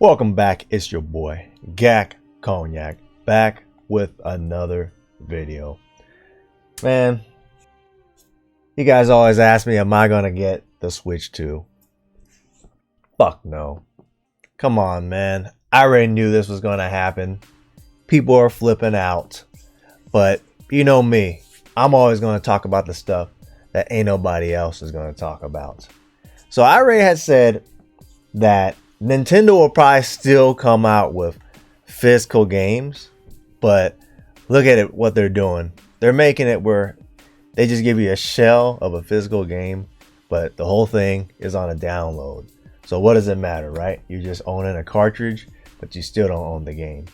Welcome back, it's your boy Gackt Cognac, back with another video. Man, you guys always ask me, am I gonna get the Switch 2? Fuck no. Come on, man. I already knew this was gonna happen. People are flipping out. But you know me, I'm always gonna talk about the stuff that ain't nobody else is gonna talk about. So I already had said that Nintendo will probably still come out with physical games, but look at it, what they're doing. They're making it where they just give you a shell of a physical game, but the whole thing is on a download. So what does it matter, right? You're just owning a cartridge, but you still don't own the game.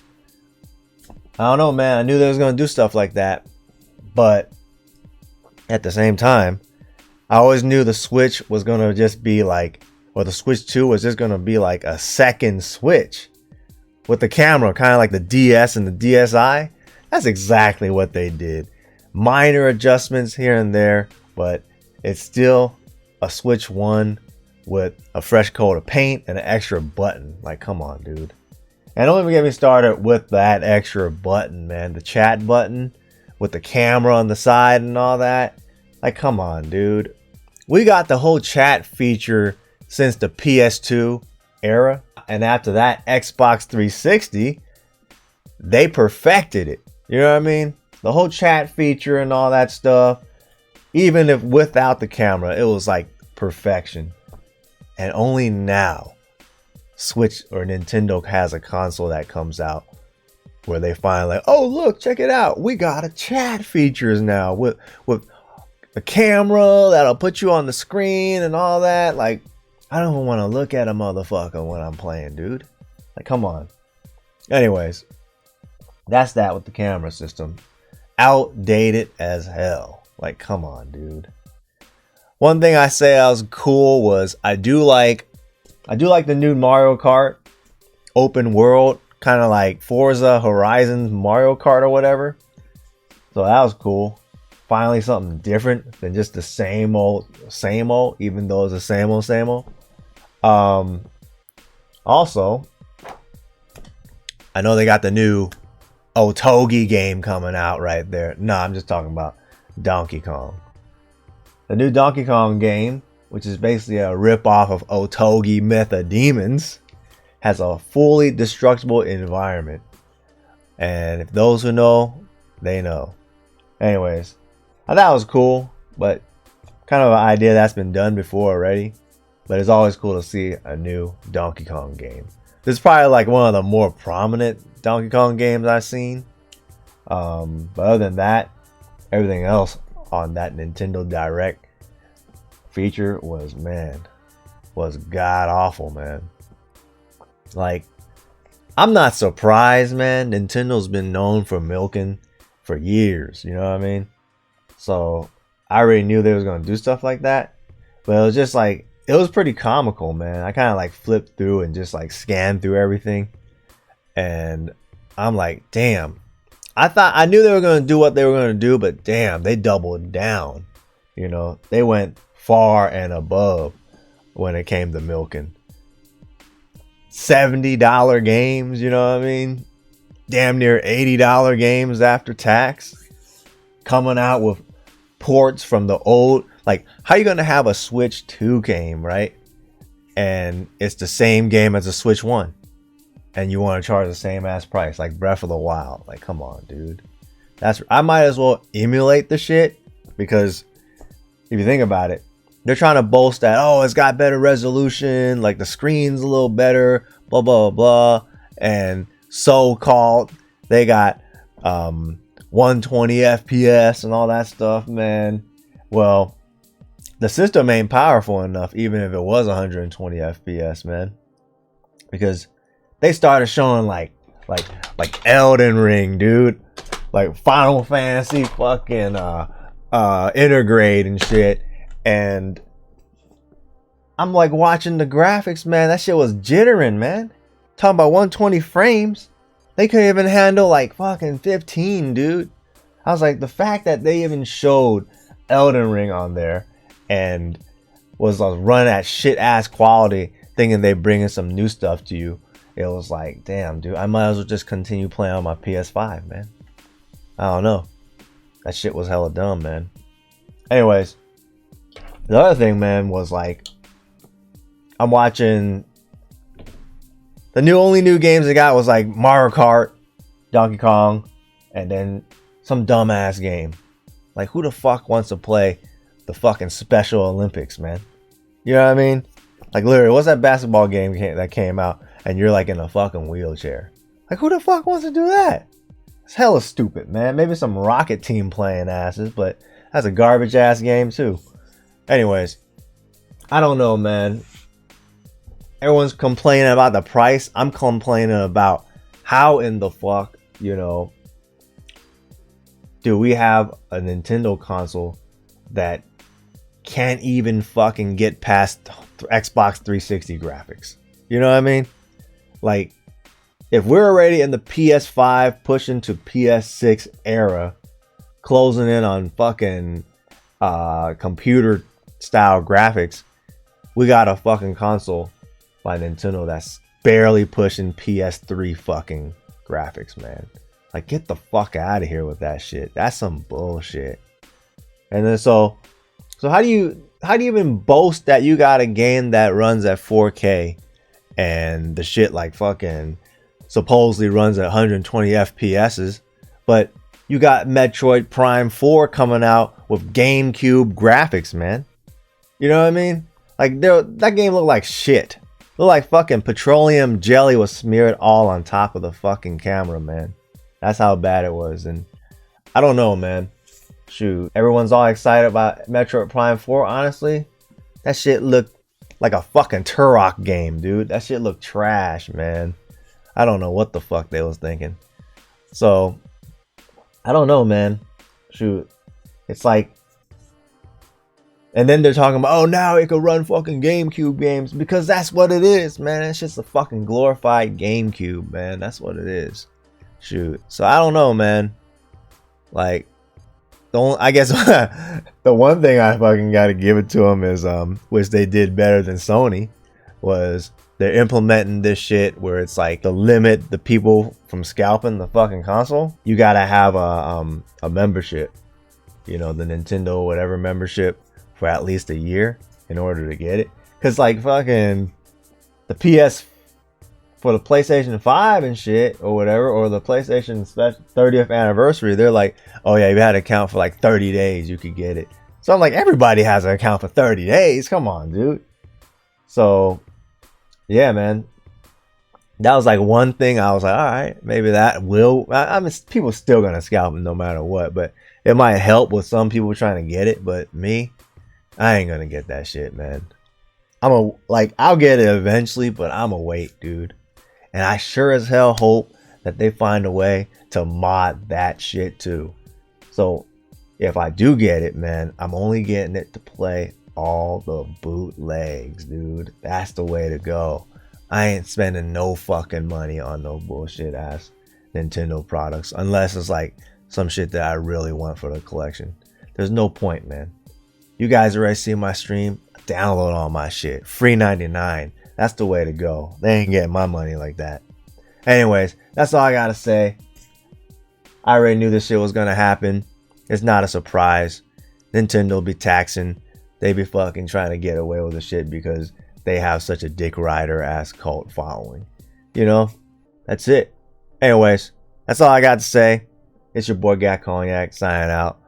I don't know, man. I knew they was going to do stuff like that, but at the same time, I always knew the Switch was going to just be like, or the Switch 2 was just going to be like a second Switch with the camera, kind of like the DS and the DSi. That's exactly what they did. Minor adjustments here and there, but it's still a Switch 1 with a fresh coat of paint and an extra button. Like, come on, dude. And don't even get me started with that extra button, man. The chat button with the camera on the side and all that. Like, come on, dude. We got the whole chat feature since the PS2 era, and after that Xbox 360, they perfected it. You know what I mean? The whole chat feature and all that stuff, even if without the camera, it was like perfection. And only now Switch or Nintendo has a console that comes out where they finally like, oh look, check it out, we got a chat features now with the camera that'll put you on the screen and all that. Like, I don't even want to look at a motherfucker when I'm playing, dude. Like, come on. Anyways, that's that with the camera system. Outdated as hell. Like, come on, dude. One thing I say I was cool was I do like the new Mario Kart open world, kind of like Forza Horizon Mario Kart or whatever. So that was cool. Finally something different than just the same old, even though it's the same old. Also, I know they got the new Otogi game coming out right there. No, I'm just talking about Donkey Kong. The new Donkey Kong game, which is basically a rip-off of Otogi Myth of Demons, has a fully destructible environment. And if those who know, they know. Anyways, I thought it was cool, but kind of an idea that's been done before already. But it's always cool to see a new Donkey Kong game. This is probably like one of the more prominent Donkey Kong games I've seen. But other than that, everything else on that Nintendo Direct feature was god awful, man. Like, I'm not surprised, man. Nintendo's been known for milking for years, you know what I mean? So I already knew they was gonna do stuff like that, but it was just like, it was pretty comical, man. I kind of like flipped through and just like scanned through everything, and I'm like, damn. I knew they were gonna do what they were gonna do, but damn, they doubled down. You know, they went far and above when it came to milking. $70 games, you know what I mean? Damn near $80 games after tax. Coming out with ports from the old. Like, how you gonna have a Switch 2 game, right? And it's the same game as a Switch 1, and you want to charge the same ass price, like Breath of the Wild. Like, come on, dude. I might as well emulate the shit, because if you think about it, they're trying to boast that, oh, it's got better resolution, like the screen's a little better, blah blah blah, and so-called they got 120 FPS and all that stuff, man. Well, the system ain't powerful enough, even if it was 120 FPS, man. Because they started showing like Elden Ring, dude. Like Final Fantasy fucking Intergrade and shit. And I'm like watching the graphics, man. That shit was jittering, man. Talking about 120 frames. They couldn't even handle like fucking 15, dude. I was like, the fact that they even showed Elden Ring on there and was running at shit ass quality, thinking they bringing some new stuff to you, it was like, damn, dude, I might as well just continue playing on my PS5, man. I don't know. That shit was hella dumb, man. Anyways, the other thing, man, was like, I'm watching the only new games they got was like Mario Kart, Donkey Kong, and then some dumbass game. Like, who the fuck wants to play the fucking Special Olympics, man? You know what I mean? Like, literally, what's that basketball game that came out and you're like in a fucking wheelchair? Like, who the fuck wants to do that? It's hella stupid, man. Maybe some Rocket Team playing asses, but that's a garbage ass game too. Anyways, I don't know, man. Everyone's complaining about the price. I'm complaining about how in the fuck, you know, do we have a Nintendo console that can't even fucking get past Xbox 360 graphics? You know what I mean? Like, if we're already in the PS5 pushing to PS6 era, closing in on fucking computer style graphics, we got a fucking console by Nintendo that's barely pushing PS3 fucking graphics, man. Like, get the fuck out of here with that shit. That's some bullshit. And then so how do you even boast that you got a game that runs at 4K and the shit like fucking supposedly runs at 120 FPSs, but you got Metroid Prime 4 coming out with GameCube graphics, man? You know what I mean? Like, that game looked like shit. Looked like fucking petroleum jelly was smeared all on top of the fucking camera, man. That's how bad it was. And I don't know, man. Shoot, everyone's all excited about Metroid Prime 4. Honestly, that shit looked like a fucking Turok game, dude. That shit looked trash, man. I don't know what the fuck they was thinking. So, I don't know, man. Shoot. It's like, and then they're talking about, oh, now it could run fucking GameCube games, because that's what it is, man. It's just a fucking glorified GameCube, man. That's what it is. Shoot. So I don't know, man. Like, I guess the one thing I fucking got to give it to them is, which they did better than Sony, was they're implementing this shit where it's like to limit the people from scalping the fucking console. You gotta have a membership, you know, the Nintendo whatever membership for at least a year in order to get it. Cause like fucking the PS for the PlayStation 5 and shit or whatever, or the PlayStation 30th anniversary, they're like, oh yeah, you had an account for like 30 days, you could get it. So I'm like, everybody has an account for 30 days. Come on, dude. So yeah, man, that was like one thing I was like, all right, maybe that will, I mean, people still gonna scalp them no matter what, but it might help with some people trying to get it. But me, I ain't gonna get that shit, man. I'll get it eventually, but I'm a wait, dude. And I sure as hell hope that they find a way to mod that shit too. So if I do get it, man, I'm only getting it to play all the bootlegs, dude. That's the way to go. I ain't spending no fucking money on no bullshit ass Nintendo products unless it's like some shit that I really want for the collection. There's no point, man. You guys already see my stream. Download all my shit. Free 99. That's the way to go. They ain't getting my money like that. Anyways, that's all I gotta say. I already knew this shit was gonna happen. It's not a surprise. Nintendo be taxing. They be fucking trying to get away with the shit because they have such a dick rider ass cult following. You know? That's it. Anyways, that's all I got to say. It's your boy Cognac signing out.